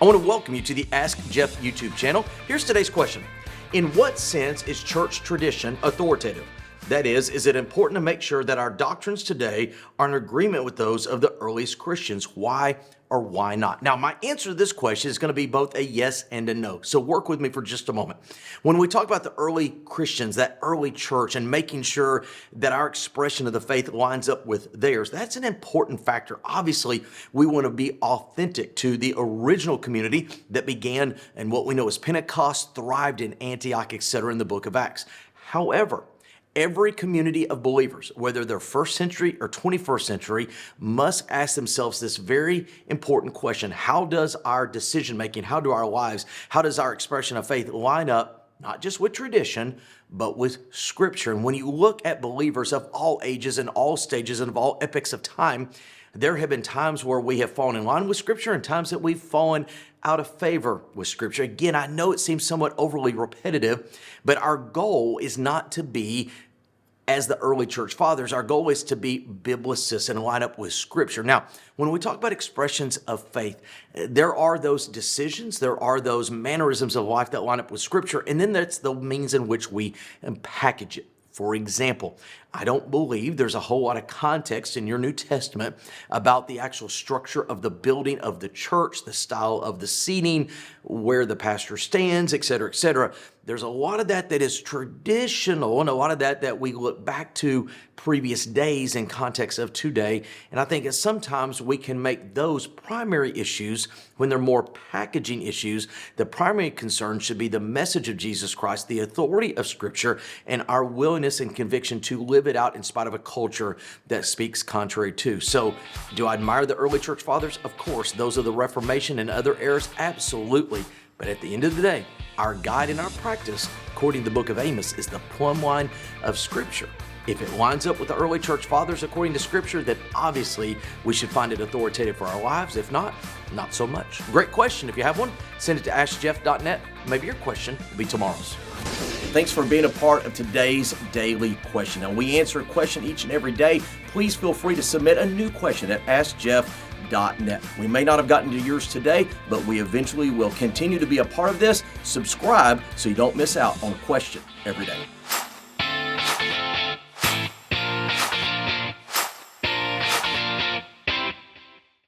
I want to welcome you to the Ask Jeff YouTube channel. Here's today's question. In what sense is church tradition authoritative? That is it important to make sure that our doctrines today are in agreement with those of the earliest Christians? Why or why not? Now, my answer to this question is going to be both a yes and a no. So work with me for just a moment. When we talk about the early Christians, that early church, and making sure that our expression of the faith lines up with theirs, that's an important factor. Obviously, we want to be authentic to the original community that began in what we know as Pentecost, thrived in Antioch, etc. in the book of Acts. However, every community of believers, whether they're first century or 21st century, must ask themselves this very important question. How does our decision making, how do our lives, how does our expression of faith line up, not just with tradition, but with Scripture? And when you look at believers of all ages and all stages and of all epochs of time, there have been times where we have fallen in line with Scripture and times that we've fallen out of favor with Scripture. Again, I know it seems somewhat overly repetitive, but our goal is not to be as the early church fathers. Our goal is to be biblicists and line up with Scripture. Now, when we talk about expressions of faith, there are those decisions, there are those mannerisms of life that line up with Scripture, and then that's the means in which we package it. For example, I don't believe there's a whole lot of context in your New Testament about the actual structure of the building of the church, the style of the seating, where the pastor stands, etc., etc. There's a lot of that is traditional, and a lot of that we look back to previous days in context of today. And I think that sometimes we can make those primary issues when they're more packaging issues. The primary concern should be the message of Jesus Christ, the authority of Scripture, and our willingness and conviction to live it out in spite of a culture that speaks contrary to. So, do I admire the early church fathers? Of course. Those of the Reformation and other eras? Absolutely. But at the end of the day, our guide and our practice, according to the book of Amos, is the plumb line of Scripture. If it lines up with the early church fathers according to Scripture, then obviously we should find it authoritative for our lives. If not so much. Great question. If you have one, send it to askjeff.net. Maybe your question will be tomorrow's. Thanks for being a part of today's daily question. Now, we answer a question each and every day. Please feel free to submit a new question at askjeff.net. We may not have gotten to yours today, but we eventually will continue to be a part of this. Subscribe so you don't miss out on a question every day.